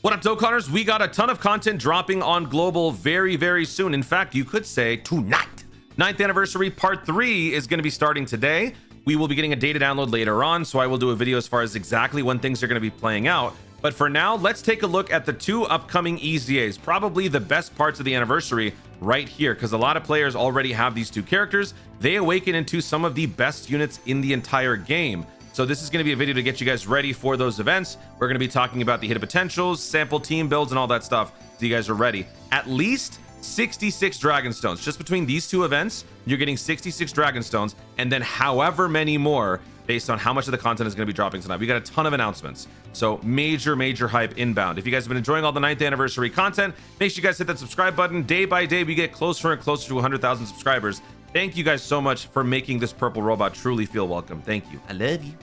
What up, Dokkanners? We got a ton of content dropping on Global very soon. In fact, you could say tonight. 9th anniversary part 3 is going to be starting today. We will be getting a data download later on, so I will do a video as far as exactly when things are going to be playing out. But for now, let's take a look at the 2 upcoming EZAs, probably the best parts of the anniversary right here, because a lot of players already have these 2 characters. They awaken into some of the best units in the entire game. So this is going to be a video to get you guys ready for those events. We're going to be talking about the hidden potentials, sample team builds, and all that stuff, so you guys are ready. At least 66 Dragon Stones. Just between these 2 events, you're getting 66 Dragon Stones, and then however many more based on how much of the content is going to be dropping tonight. We got a ton of announcements, so major hype inbound. If you guys have been enjoying all the 9th anniversary content, make sure you guys hit that subscribe button. Day by day, we get closer and closer to 100,000 subscribers. Thank you guys so much for making this purple robot truly feel welcome. Thank you. I love you.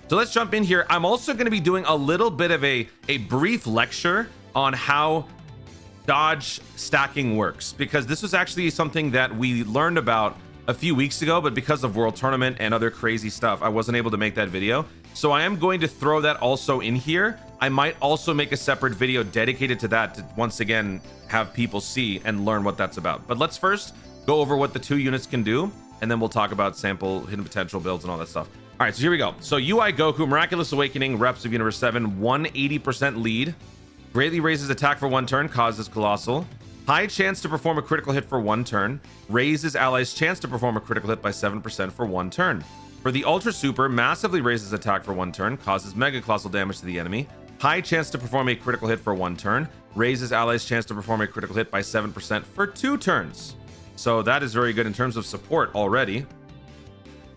So let's jump in here. I'm also going to be doing a little bit of a brief lecture on how dodge stacking works, because this was actually something that we learned about a few weeks ago, but because of World Tournament and other crazy stuff, I wasn't able to make that video. So I am going to throw that also in here. I might also make a separate video dedicated to that to once again have people see and learn what that's about. But let's first go over what the 2 units can do, and then we'll talk about sample, hidden potential builds, and all that stuff. All right, so here we go. So UI Goku, Miraculous Awakening, Reps of Universe 7, 180% lead. Greatly raises attack for 1 turn, causes Colossal. High chance to perform a critical hit for 1 turn. Raises allies' chance to perform a critical hit by 7% for 1 turn. For the Ultra Super, massively raises attack for 1 turn, causes Mega Colossal damage to the enemy. High chance to perform a critical hit for 1 turn. Raises allies' chance to perform a critical hit by 7% for 2 turns. So that is very good in terms of support already.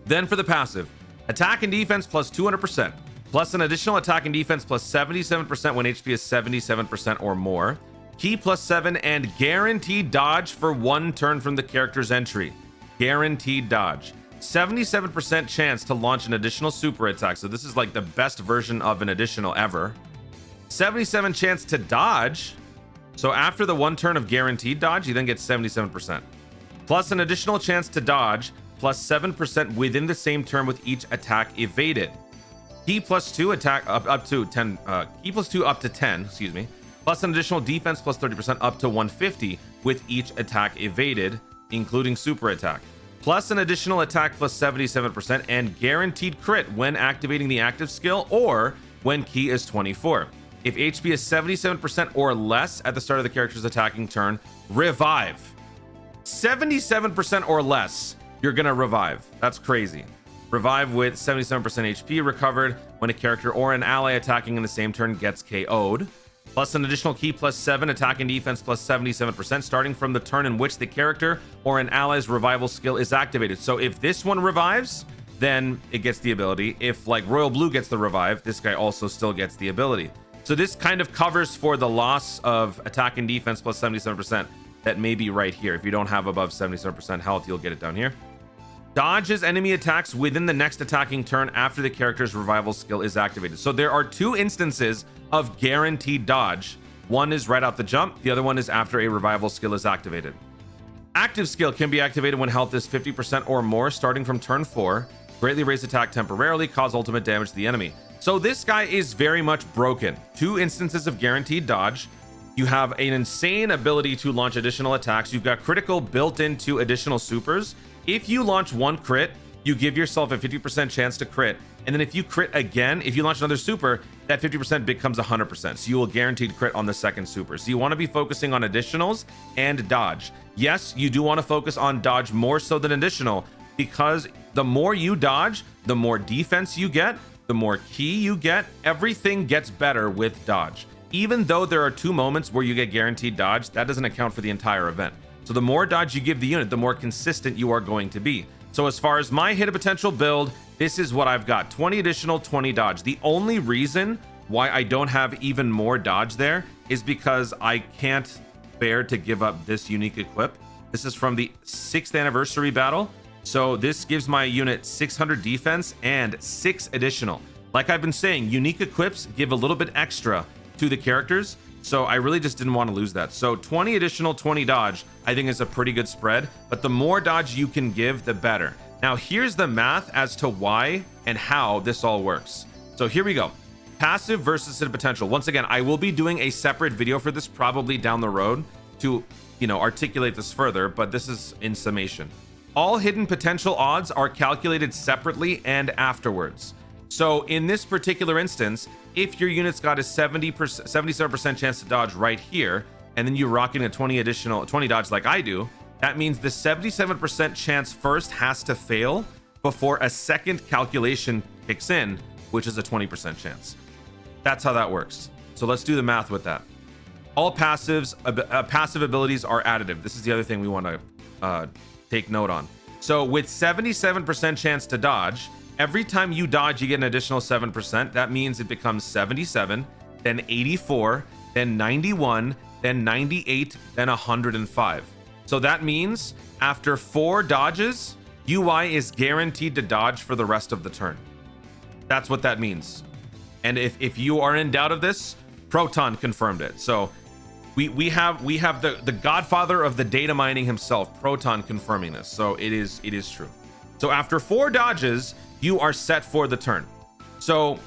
Then for the passive, attack and defense plus 200%, plus an additional attack and defense plus 77% when HP is 77% or more. Key plus 7 and guaranteed dodge for 1 turn from the character's entry. Guaranteed dodge. 77% chance to launch an additional super attack. So this is like the best version of an additional ever. 77 chance to dodge. So after the 1 turn of guaranteed dodge, you then get 77%. Plus an additional chance to dodge, plus 7% within the same turn with each attack evaded. Key plus 2 attack up to 10. Key plus 2 up to 10. Excuse me. Plus an additional defense plus 30% up to 150 with each attack evaded, including super attack. Plus an additional attack plus 77% and guaranteed crit when activating the active skill or when key is 24. If HP is 77% or less at the start of the character's attacking turn, revive. 77% or less, you're gonna revive. That's crazy. Revive with 77% HP recovered when a character or an ally attacking in the same turn gets KO'd. Plus an additional key plus 7 attack and defense plus 77% starting from the turn in which the character or an ally's revival skill is activated. So if this one revives, then it gets the ability. If like Royal Blue gets the revive, this guy also still gets the ability. So this kind of covers for the loss of attack and defense plus 77% that may be right here. If you don't have above 77% health, you'll get it down here. Dodges enemy attacks within the next attacking turn after the character's revival skill is activated. So there are 2 instances of guaranteed dodge. One is right out the jump. The other one is after a revival skill is activated. Active skill can be activated when health is 50% or more starting from turn 4. Greatly raise attack temporarily, cause ultimate damage to the enemy. So this guy is very much broken. 2 instances of guaranteed dodge. You have an insane ability to launch additional attacks. You've got critical built into additional supers. If you launch 1 crit, you give yourself a 50% chance to crit. And then if you crit again, if you launch another super, that 50% becomes 100%. So you will guaranteed crit on the second super. So you want to be focusing on additionals and dodge. Yes, you do want to focus on dodge more so than additional, because the more you dodge, the more defense you get, the more key you get. Everything gets better with dodge. Even though there are 2 moments where you get guaranteed dodge, that doesn't account for the entire event. So the more dodge you give the unit, the more consistent you are going to be. So as far as my hidden potential build, this is what I've got. 20 additional, 20 dodge. The only reason why I don't have even more dodge there is because I can't bear to give up this unique equip. This is from the 6th anniversary battle. So this gives my unit 600 defense and 6 additional. Like I've been saying, unique equips give a little bit extra to the characters. So I really just didn't want to lose that. So 20 additional, 20 dodge, I think is a pretty good spread, but the more dodge you can give, the better. Now here's the math as to why and how this all works. So here we go. Passive versus hidden potential. Once again, I will be doing a separate video for this probably down the road to, you know, articulate this further, but this is in summation. All hidden potential odds are calculated separately and afterwards. So in this particular instance, if your unit's got a 77% chance to dodge right here, and then you're rocking a 20 dodge like I do, that means the 77% chance first has to fail before a second calculation kicks in, which is a 20% chance. That's how that works. So let's do the math with that. All passive abilities are additive. This is the other thing we want to take note on. So with 77% chance to dodge, every time you dodge, you get an additional 7%. That means it becomes 77, then 84, then 91, then 98, then 105. So that means after 4 dodges, UI is guaranteed to dodge for the rest of the turn. That's what that means. And if you are in doubt of this, Proton confirmed it. So we have the godfather of the data mining himself, Proton, confirming this. So it is true. So after 4 dodges, you are set for the turn. So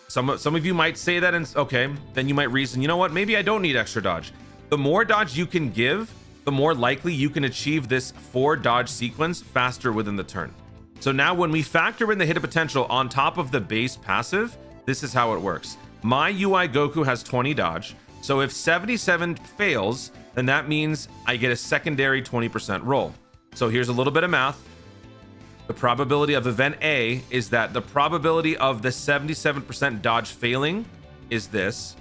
some of you might say that, and okay, then you might reason, you know what, maybe I don't need extra dodge. The more dodge you can give, the more likely you can achieve this 4 dodge sequence faster within the turn. So now when we factor in the hidden potential on top of the base passive, this is how it works. My UI Goku has 20 dodge. So if 77 fails, then that means I get a secondary 20% roll. So here's a little bit of math. The probability of event A is that the probability of the 77% dodge failing is this.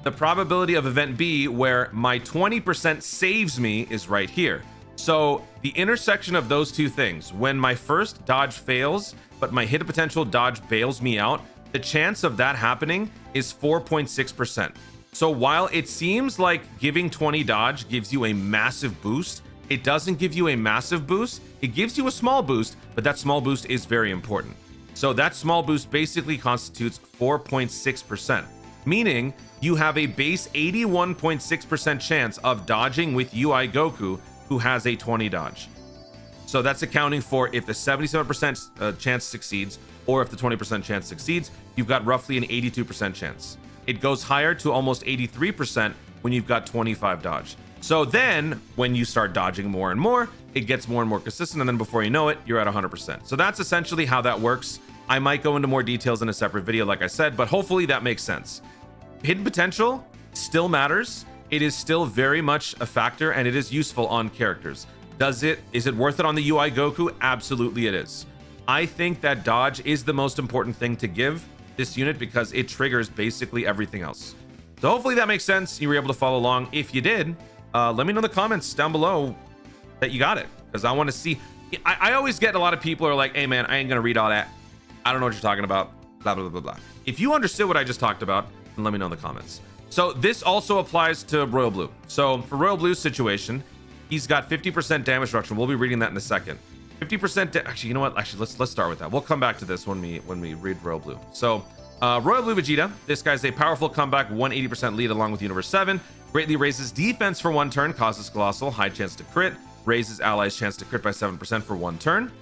The probability of event B, where my 20% saves me, is right here. So the intersection of those two things, when my first dodge fails, but my hidden potential dodge bails me out, the chance of that happening is 4.6%. So while it seems like giving 20 dodge gives you a massive boost, it doesn't give you a massive boost. It gives you a small boost, but that small boost is very important. So that small boost basically constitutes 4.6%, meaning you have a base 81.6% chance of dodging with UI Goku, who has a 20 dodge. So that's accounting for if the 77% chance succeeds, or if the 20% chance succeeds, you've got roughly an 82% chance. It goes higher to almost 83% when you've got 25 dodge. So then when you start dodging more and more, it gets more and more consistent, and then before you know it, you're at 100%. So that's essentially how that works. I might go into more details in a separate video, like I said, but hopefully that makes sense. Hidden potential still matters. It is still very much a factor, and it is useful on characters. Is it worth it on the UI Goku? Absolutely it is. I think that dodge is the most important thing to give this unit because it triggers basically everything else. So hopefully that makes sense. You were able to follow along. If you did, let me know in the comments down below that you got it, because I want to see. I always get a lot of people are like, hey man, I ain't gonna read all that. I don't know what you're talking about, blah blah blah blah. If you understood what I just talked about, then let me know in the comments. So this also applies to Royal Blue. So for Royal Blue's situation, he's got 50% damage reduction. We'll be reading that in a second. 50%. Actually, you know what? Actually, let's start with that. We'll come back to this when we read Royal Blue. So Royal Blue Vegeta. This guy's a powerful comeback 180% lead along with Universe 7. Greatly raises defense for 1 turn, causes Colossal high chance to crit, raises allies chance to crit by 7% for 1 turn.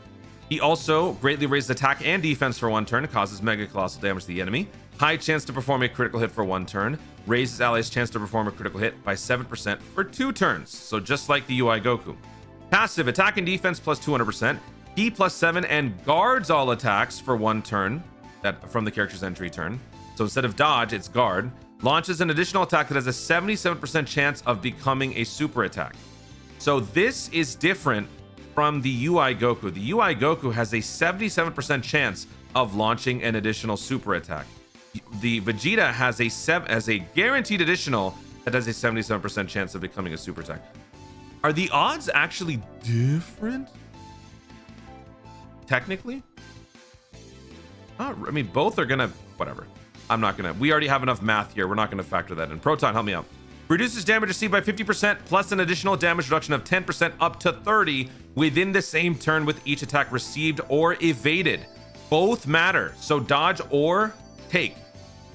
He also greatly raises attack and defense for 1 turn, causes mega colossal damage to the enemy, high chance to perform a critical hit for 1 turn, raises allies chance to perform a critical hit by 7% for 2 turns. So just like the UI Goku. Passive attack and defense plus 200%, P plus 7, and guards all attacks for 1 turn that from the character's entry turn. So instead of dodge, it's guard. Launches an additional attack that has a 77% chance of becoming a super attack. So this is different from the UI Goku. The UI Goku has a 77% chance of launching an additional super attack. The Vegeta has a guaranteed additional that has a 77% chance of becoming a super attack. Are the odds actually different? Technically? I mean, both are gonna, whatever. I'm not gonna, we already have enough math here. We're not gonna factor that in. Proton, help me out. Reduces damage received by 50% plus an additional damage reduction of 10% up to 30 within the same turn with each attack received or evaded. Both matter. So dodge or take.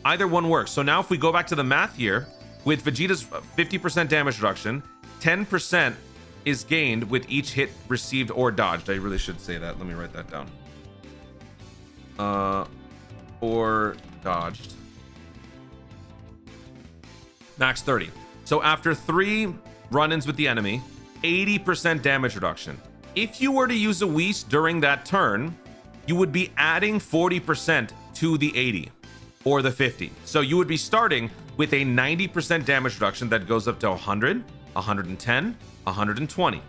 Either one works. So now if we go back to the math here, with Vegeta's 50% damage reduction, 10% is gained with each hit received or dodged. I really should say that. Let me write that down. Or dodged. max 30. So after 3 run-ins with the enemy, 80% damage reduction. If you were to use a Whis during that turn, you would be adding 40% to the 80 or the 50. So you would be starting with a 90% damage reduction that goes up to 100, 110, 120.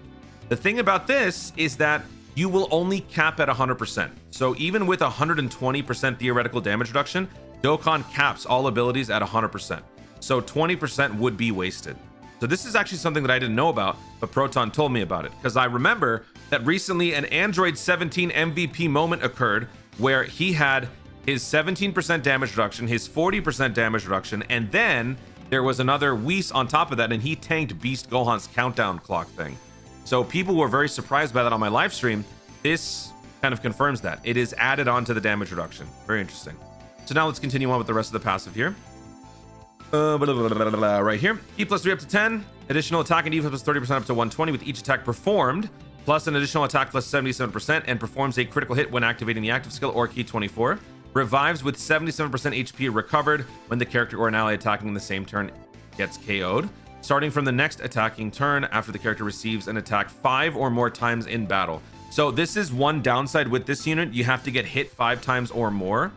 The thing about this is that you will only cap at 100%. So even with 120% theoretical damage reduction, Dokkan caps all abilities at 100%. So 20% would be wasted. So this is actually something that I didn't know about, but Proton told me about it, because I remember that recently an Android 17 MVP moment occurred where he had his 17% damage reduction, his 40% damage reduction, and then there was another Whis on top of that, and he tanked Beast Gohan's countdown clock thing. So people were very surprised by that on my live stream. This kind of confirms that. It is added on to the damage reduction. Very interesting. So now let's continue on with the rest of the passive here. Right here. E plus 3 up to 10. Additional attack and defense plus 30% up to 120 with each attack performed, plus an additional attack plus 77%, and performs a critical hit when activating the active skill or key 24. Revives with 77% HP recovered when the character or an ally attacking in the same turn gets KO'd. Starting from the next attacking turn after the character receives an attack 5 or more times in battle. So this is one downside with this unit. You have to get hit 5 times or more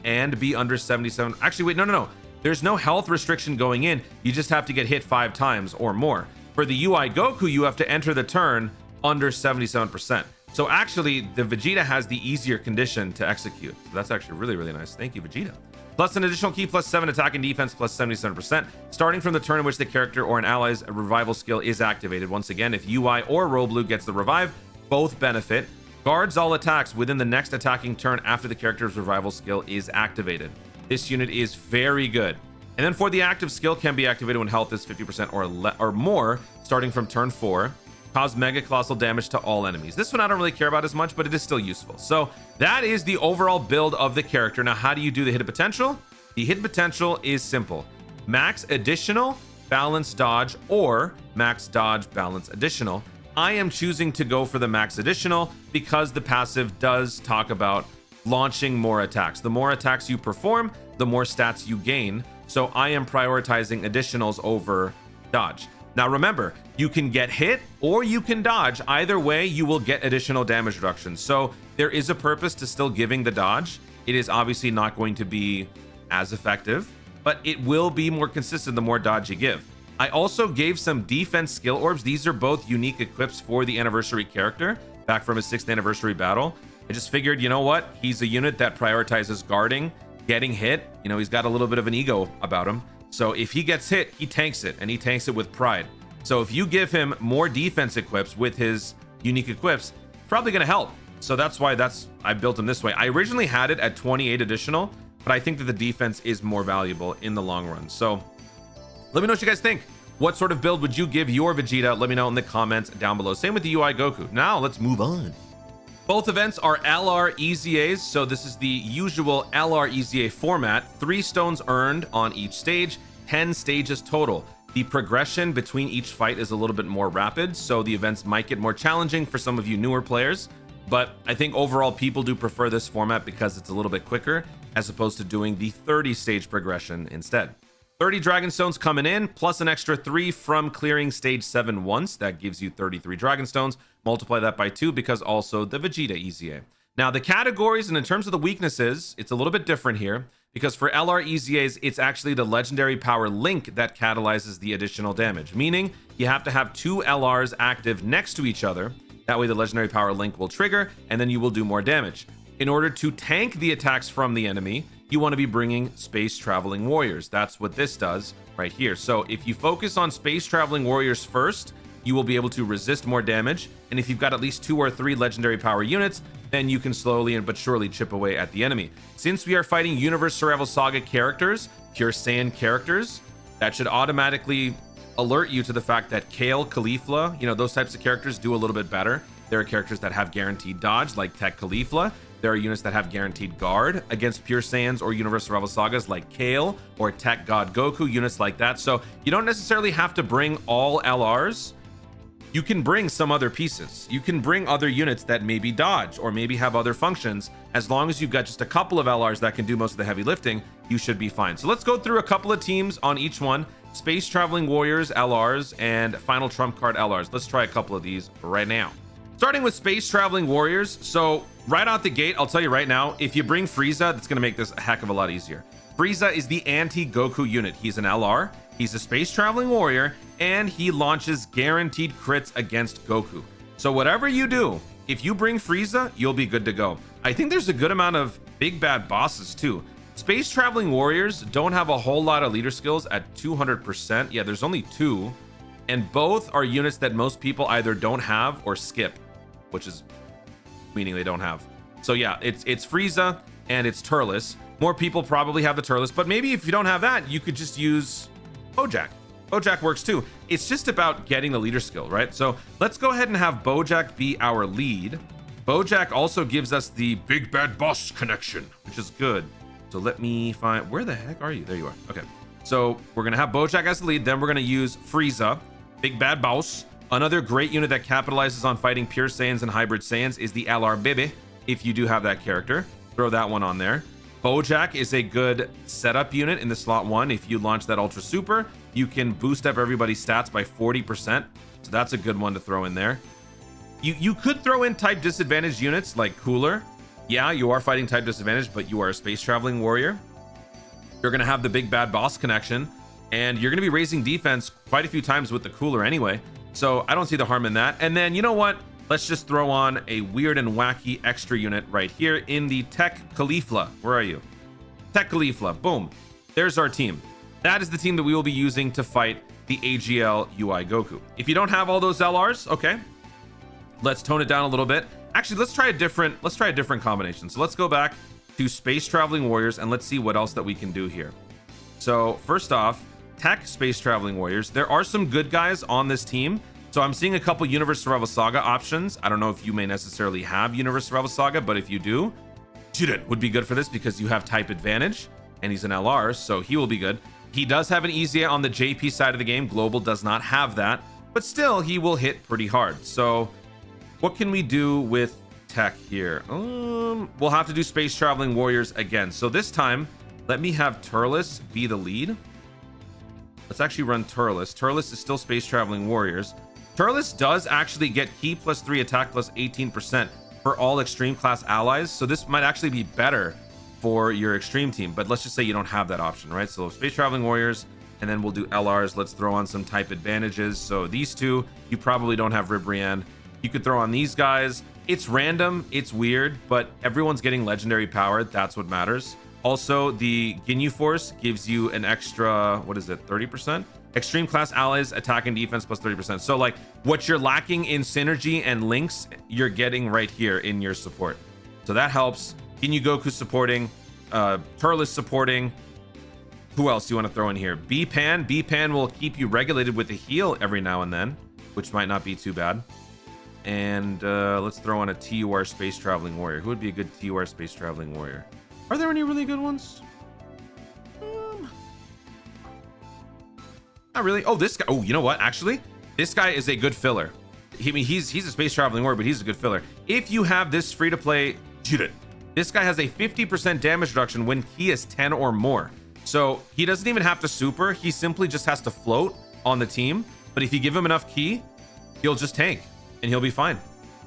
and be under 77. Actually, wait, no. There's no health restriction going in. You just have to get hit 5 times or more. For the UI Goku, you have to enter the turn under 77%. So actually, the Vegeta has the easier condition to execute. So that's actually really, really nice. Thank you, Vegeta. Plus an additional key plus 7 attack and defense plus 77%, starting from the turn in which the character or an ally's revival skill is activated. Once again, if UI or Roblu gets the revive, both benefit. Guards all attacks within the next attacking turn after the character's revival skill is activated. This unit is very good. And then for the active skill, can be activated when health is 50% or more, starting from turn 4. Cause mega colossal damage to all enemies. This one I don't really care about as much, but it is still useful. So that is the overall build of the character. Now, how do you do the hidden potential? The hidden potential is simple. Max additional, balance dodge, or max dodge, balance additional. I am choosing to go for the max additional because the passive does talk about launching more attacks. The more attacks you perform, the more stats you gain. So I am prioritizing additionals over dodge. Now remember, you can get hit or you can dodge. Either way, you will get additional damage reduction. So there is a purpose to still giving the dodge. It is obviously not going to be as effective, but it will be more consistent the more dodge you give. I also gave some defense skill orbs. These are both unique equips for the anniversary character back from his 6th anniversary battle. I just figured, you know what? He's a unit that prioritizes guarding, getting hit. You know, he's got a little bit of an ego about him. So if he gets hit, he tanks it, and he tanks it with pride. So if you give him more defense equips with his unique equips, it's probably going to help. So that's why I built him this way. I originally had it at 28 additional, but I think that the defense is more valuable in the long run. So let me know what you guys think. What sort of build would you give your Vegeta? Let me know in the comments down below. Same with the UI Goku. Now let's move on. Both events are LR EZAs, so this is the usual LR EZA format. 3 stones earned on each stage, 10 stages total. The progression between each fight is a little bit more rapid, so the events might get more challenging for some of you newer players, but I think overall people do prefer this format because it's a little bit quicker as opposed to doing the 30 stage progression instead. 30 Dragon Stones coming in, plus an extra 3 from clearing stage 7 once. That gives you 33 Dragon Stones. Multiply that by 2 because also the Vegeta EZA. Now, the categories and in terms of the weaknesses, it's a little bit different here because for LR EZAs, it's actually the legendary power link that catalyzes the additional damage, meaning you have to have 2 LRs active next to each other. That way the legendary power link will trigger and then you will do more damage. In order to tank the attacks from the enemy, you want to be bringing space traveling warriors. That's what this does right here. So if you focus on space traveling warriors first, you will be able to resist more damage. And if you've got at least 2 or 3 legendary power units, then you can slowly but surely chip away at the enemy. Since we are fighting Universe Survival Saga characters, Pure Saiyan characters, that should automatically alert you to the fact that Kale, Caulifla, you know, those types of characters do a little bit better. There are characters that have guaranteed dodge, like Tech Caulifla. There are units that have guaranteed guard against Pure Saiyans or Universe Survival Sagas like Kale or Tech God Goku, units like that. So you don't necessarily have to bring all LRs. You can bring some other pieces. You can bring other units that maybe dodge or maybe have other functions. As long as you've got just a couple of LRs that can do most of the heavy lifting, you should be fine. So let's go through a couple of teams on each one, Space Traveling Warriors LRs and Final Trump Card LRs. Let's try a couple of these right now. Starting with Space Traveling Warriors. So right out the gate, I'll tell you right now, if you bring Frieza, that's going to make this a heck of a lot easier. Frieza is the anti-Goku unit. He's an LR, he's a Space Traveling Warrior, and he launches guaranteed crits against Goku. So whatever you do, if you bring Frieza, you'll be good to go. I think there's a good amount of big bad bosses too. Space Traveling Warriors don't have a whole lot of leader skills at 200%. Yeah, there's only 2, and both are units that most people either don't have or skip, which is meaning they don't have. So yeah, it's Frieza and it's Turles. More people probably have the Turles, but maybe if you don't have that, you could just use Bojack. Bojack works too. It's just about getting the leader skill, right? So let's go ahead and have Bojack be our lead. Bojack also gives us the big bad boss connection, which is good. So let me find, where the heck are you? There you are. Okay. So we're going to have Bojack as the lead. Then we're going to use Frieza, big bad boss. Another great unit that capitalizes on fighting pure Saiyans and hybrid Saiyans is the LR Bebe. If you do have that character, throw that one on there. Bojack is a good setup unit in the slot 1. If you launch that Ultra Super, you can boost up everybody's stats by 40%. So that's a good one to throw in there. You could throw in type disadvantaged units like Cooler. Yeah, you are fighting type disadvantage, but you are a Space Traveling Warrior. You're going to have the big bad boss connection, and you're going to be raising defense quite a few times with the Cooler anyway. So I don't see the harm in that. And then, you know what? Let's just throw on a weird and wacky extra unit right here in the Tech Caulifla. Where are you? Tech Caulifla. Boom. There's our team. That is the team that we will be using to fight the AGL UI Goku. If you don't have all those LRs, okay, let's tone it down a little bit. Actually, let's try a different combination. So let's go back to Space Traveling Warriors and let's see what else that we can do here. So first off, Tech Space Traveling Warriors. There are some good guys on this team. So I'm seeing a couple Universe Survival Saga options. I don't know if you may necessarily have Universe Survival Saga, but if you do, Jiren would be good for this because you have type advantage and he's an LR, so he will be good. He does have an EZA on the JP side of the game. Global does not have that, but still he will hit pretty hard. So what can we do with Tech here? We'll have to do Space Traveling Warriors again. So this time, let me have Turles be the lead. Let's actually run Turles. Turles is still Space Traveling Warriors. Turles does actually get Ki +3 attack plus 18% for all extreme class allies. So this might actually be better for your extreme team, but let's just say you don't have that option, right? So Space Traveling Warriors, and then we'll do LRs. Let's throw on some type advantages. So these two, you probably don't have Ribriand. You could throw on these guys. It's random, it's weird, but everyone's getting legendary power. That's what matters. Also, the Ginyu Force gives you an extra, what is it, 30%? Extreme class allies attack and defense plus 30%. So like what you're lacking in synergy and links, you're getting right here in your support. So that helps. Ginyu Goku supporting, Turles supporting. Who else do you want to throw in here? B-Pan. B-Pan will keep you regulated with a heal every now and then, which might not be too bad. And let's throw on a TUR Space Traveling Warrior. Who would be a good TUR Space Traveling Warrior? Are there any really good ones? Not really. Oh, this guy. Oh, you know what? Actually, this guy is a good filler. He's a Space Traveling Warrior, but he's a good filler. If you have this free-to-play Jiren, this guy has a 50% damage reduction when he is 10 or more. So he doesn't even have to super. He simply just has to float on the team. But if you give him enough Ki, he'll just tank and he'll be fine.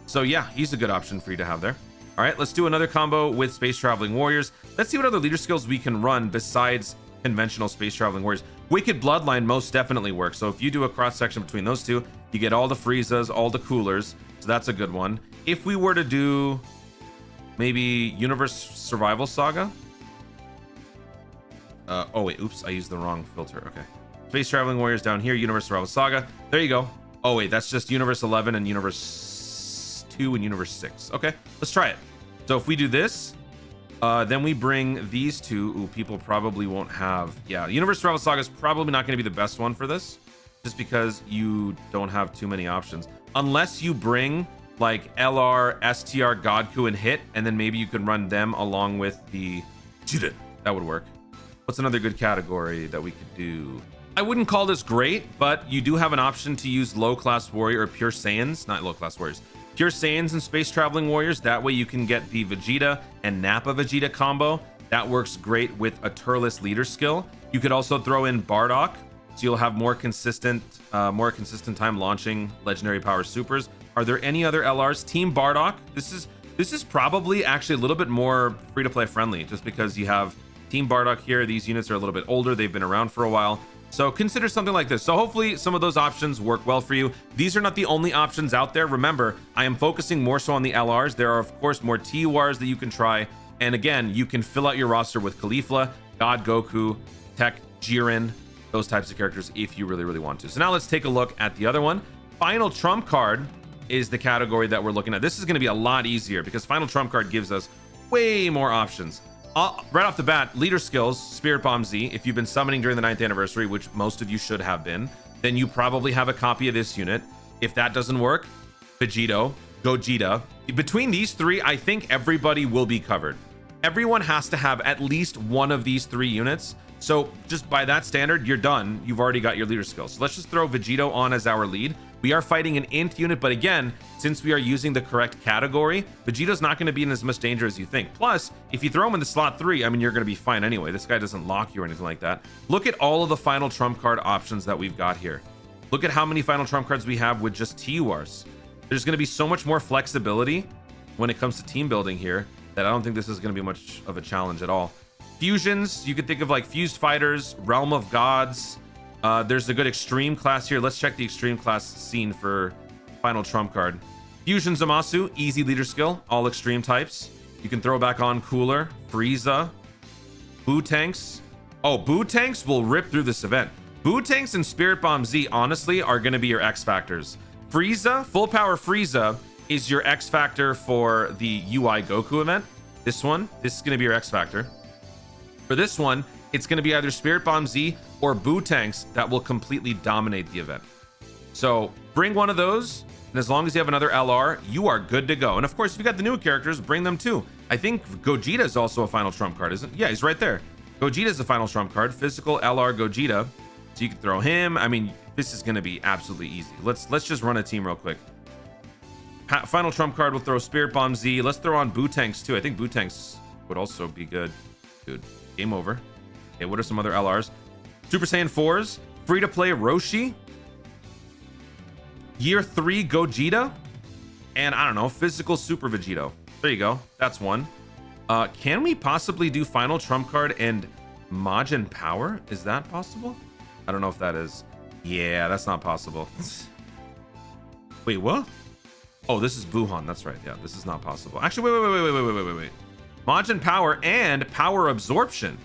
So yeah, he's a good option for you to have there. All right, let's do another combo with Space Traveling Warriors. Let's see what other leader skills we can run besides conventional Space Traveling Warriors. Wicked Bloodline most definitely works. So if you do a cross section between those two, you get all the Friezas, all the Coolers. So that's a good one. If we were to do maybe Universe Survival Saga. Oh wait, oops, I used the wrong filter. Okay. Space Traveling Warriors down here, Universe Survival Saga. There you go. Oh wait, that's just Universe 11 and Universe 2 and Universe 6. Okay, let's try it. So if we do this, then we bring these two. Ooh, people probably won't have. Yeah, Universe Survival Saga is probably not going to be the best one for this, just because you don't have too many options. Unless you bring like LR, STR, Godku, and Hit, and then maybe you can run them along with the Jiren. That would work. What's another good category that we could do? I wouldn't call this great, but you do have an option to use low-class warrior or pure Saiyans, not low-class warriors, pure Saiyans and Space Traveling Warriors. That way you can get the Vegeta and Nappa Vegeta combo. That works great with a Turles leader skill. You could also throw in Bardock so you'll have more consistent time launching legendary power supers. Are there any other LRs? Team Bardock. This is probably actually a little bit more free-to-play friendly, just because you have Team Bardock here. These units are a little bit older. They've been around for a while. So consider something like this. So hopefully some of those options work well for you. These are not the only options out there. Remember, I am focusing more so on the LRs. There are, of course, more TURs that you can try. And again, you can fill out your roster with Caulifla, God Goku, Tech, Jiren, those types of characters if you really, really want to. So now let's take a look at the other one. Final Trump Card is the category that we're looking at. This is going to be a lot easier because Final Trump Card gives us way more options. Right off the bat, leader skills, Spirit Bomb Z. If you've been summoning during the 9th anniversary, which most of you should have been, then you probably have a copy of this unit. If that doesn't work, Vegeta, Gogeta. Between these three, I think everybody will be covered. Everyone has to have at least one of these three units. So just by that standard, you're done. You've already got your leader skills. So let's just throw Vegeta on as our lead. We are fighting an int unit, but again, since we are using the correct category, Vegeta's not going to be in as much danger as you think. Plus, if you throw him in the slot 3, I mean, you're going to be fine anyway. This guy doesn't lock you or anything like that. Look at all of the final trump card options that we've got here. Look at how many final trump cards we have with just TURs. There's going to be so much more flexibility when it comes to team building here that I don't think this is going to be much of a challenge at all. Fusions, you could think of like Fused Fighters, Realm of Gods. There's a good Extreme class here. Let's check the Extreme class scene for final trump card. Fusion Zamasu, easy leader skill, all Extreme types. You can throw back on Cooler, Frieza, Boo Tanks. Oh, Boo Tanks will rip through this event. Boo Tanks and Spirit Bomb Z, honestly, are going to be your X Factors. Frieza, Full Power Frieza is your X Factor for the UI Goku event. This is going to be your X Factor. For this one, it's going to be either Spirit Bomb Z or Boo Tanks that will completely dominate the event. So bring one of those, and as long as you have another LR, you are good to go. And of course, if you got the new characters, bring them too. I think Gogeta is also a final trump card, isn't it? Yeah, he's right there. Gogeta is the final trump card. Physical LR Gogeta. So you can throw him. I mean, this is going to be absolutely easy. Let's just run a team real quick. Final trump card will throw Spirit Bomb Z. Let's throw on Boo Tanks too. I think Boo Tanks would also be good. Dude, game over. Okay, what are some other LRs? Super Saiyan 4s, free to play Roshi, Year 3 Gogeta, and I don't know, physical Super Vegeta. There you go. That's one. Can we possibly do final trump card and Majin Power? Is that possible? I don't know if that is. Yeah, that's not possible. Wait, what? Oh, this is Buhan. That's right. Yeah, this is not possible. Actually, wait. Majin Power and Power Absorption,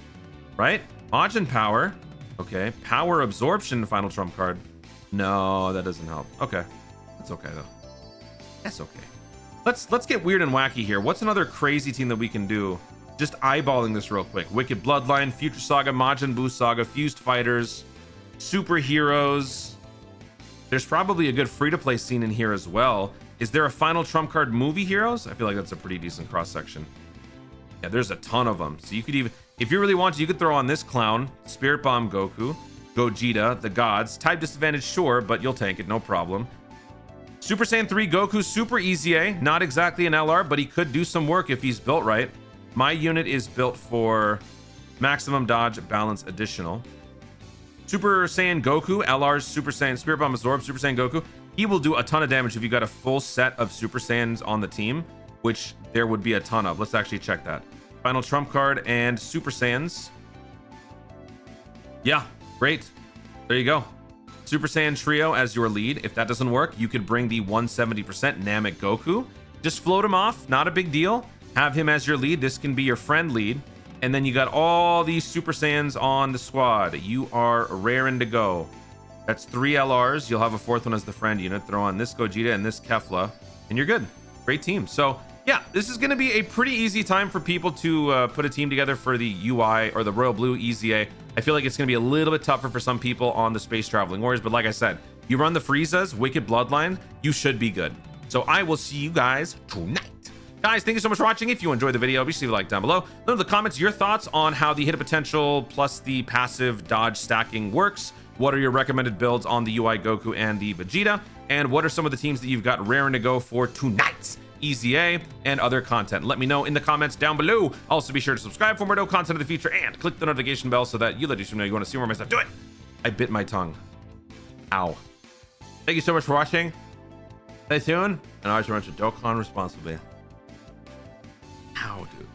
right? Majin Power. Okay, Power Absorption, final trump card. No, that doesn't help. Okay, that's okay though. That's okay. Let's get weird and wacky here. What's another crazy team that we can do? Just eyeballing this real quick. Wicked Bloodline, Future Saga, Majin Buu Saga, Fused Fighters, Superheroes. There's probably a good free-to-play scene in here as well. Is there a final trump card movie heroes? I feel like that's a pretty decent cross-section. Yeah, there's a ton of them. So you could even, if you really want to, you could throw on this clown, Spirit Bomb Goku, Gogeta, the gods. Type disadvantage, sure, but you'll tank it, no problem. Super Saiyan 3 Goku, Super EZA. Not exactly an LR, but he could do some work if he's built right. My unit is built for maximum dodge, balance, additional. Super Saiyan Goku, LR's Super Saiyan, Spirit Bomb Absorb, Super Saiyan Goku. He will do a ton of damage if you got a full set of Super Saiyans on the team, which there would be a ton of. Let's actually check that. Final trump card and Super Saiyans. Yeah, great. There you go. Super Saiyan Trio as your lead. If that doesn't work, you could bring the 170% Namek Goku. Just float him off, not a big deal. Have him as your lead. This can be your friend lead. And then you got all these Super Saiyans on the squad. You are raring to go. That's 3 LRs. You'll have a 4th one as the friend unit. Throw on this Gogeta and this Kefla, and you're good. Great team. So yeah, this is going to be a pretty easy time for people to put a team together for the UI or the Royal Blue EZA. I feel like it's going to be a little bit tougher for some people on the Space Traveling Warriors, but like I said, you run the Friezas, Wicked Bloodline, you should be good. So I will see you guys tonight. Guys, thank you so much for watching. If you enjoyed the video, be sure to leave a like down below. Leave in the comments your thoughts on how the hidden potential plus the passive dodge stacking works. What are your recommended builds on the UI Goku and the Vegeta? And what are some of the teams that you've got raring to go for tonight's EZA and other content? Let me know in the comments down below. Also, be sure to subscribe for more content in the future and click the notification bell so that you let us know you want to see more of my stuff. Do it. I bit my tongue. Ow. Thank you so much for watching. Stay tuned, and always remember to Dokkan responsibly. Ow, dude.